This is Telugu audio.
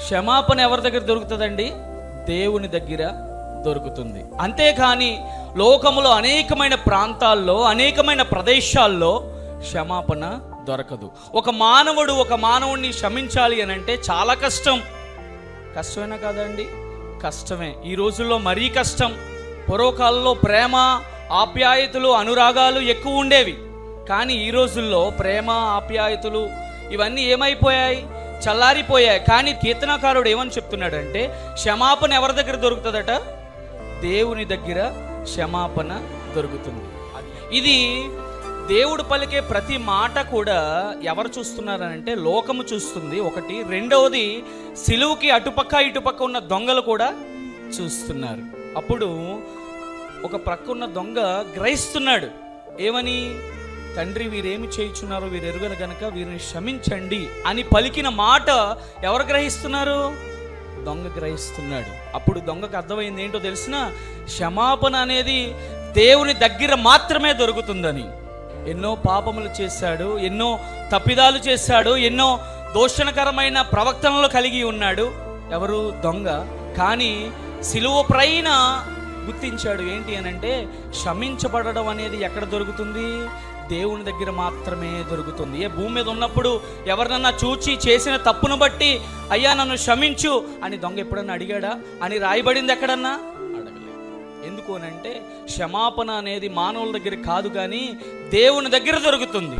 క్షమాపణ ఎవరి దగ్గర దొరుకుతుందండి? దేవుని దగ్గర దొరుకుతుంది. అంతేకాని లోకములో అనేకమైన ప్రాంతాల్లో, అనేకమైన ప్రదేశాల్లో క్షమాపణ దొరకదు. ఒక మానవుడిని క్షమించాలి అని అంటే చాలా కష్టం. కష్టమేనా కాదండి? కష్టమే. ఈ రోజుల్లో మరీ కష్టం. పూర్వకాలంలో ప్రేమ, ఆప్యాయతలు, అనురాగాలు ఎక్కువ ఉండేవి. కానీ ఈ రోజుల్లో ప్రేమ, ఆప్యాయతలు ఇవన్నీ ఏమైపోయాయి? చల్లారిపోయాయి. కానీ కీర్తనకారుడు ఏమని చెప్తున్నాడంటే, క్షమాపణ ఎవరి దగ్గర దొరుకుతుందట? దేవుని దగ్గర క్షమాపణ దొరుకుతుంది. ఇది దేవుడు పలికే ప్రతి మాట కూడా ఎవరు చూస్తున్నారనంటే లోకము చూస్తుంది, ఒకటి. రెండవది, సిలువుకి అటుపక్క ఇటుపక్క ఉన్న దొంగలు కూడా చూస్తున్నారు. అప్పుడు ఒక ప్రక్క ఉన్న దొంగ గ్రహిస్తున్నాడు. ఏమని? తండ్రి, వీరేమి చేయుచున్నారో వీరు ఎరుగను గనక వీరిని క్షమించండి అని పలికిన మాట ఎవరు గ్రహిస్తున్నారు? దొంగ గ్రహిస్తున్నాడు. అప్పుడు దొంగకు అర్థమైంది ఏంటో తెలిసిన, క్షమాపణ అనేది దేవుని దగ్గర మాత్రమే దొరుకుతుందని. ఎన్నో పాపములు చేశాడు, ఎన్నో తప్పిదాలు చేశాడు, ఎన్నో దోషణకరమైన ప్రవర్తనలు కలిగి ఉన్నాడు. ఎవరు? దొంగ. కానీ సిలువ పైన గుర్తించాడు ఏంటి అనంటే, క్షమించబడడం అనేది ఎక్కడ దొరుకుతుంది? దేవుని దగ్గర మాత్రమే దొరుకుతుంది. ఏ భూమి మీద ఉన్నప్పుడు ఎవరినన్నా చూచి చేసిన తప్పును బట్టి అయ్యా నన్ను క్షమించు అని దొంగ ఎప్పుడన్నా అడిగాడా? అని రాయబడింది ఎక్కడన్నా? అడగలేదు. ఎందుకు అనంటే క్షమాపణ అనేది మానవుల దగ్గర కాదు, కానీ దేవుని దగ్గర దొరుకుతుంది.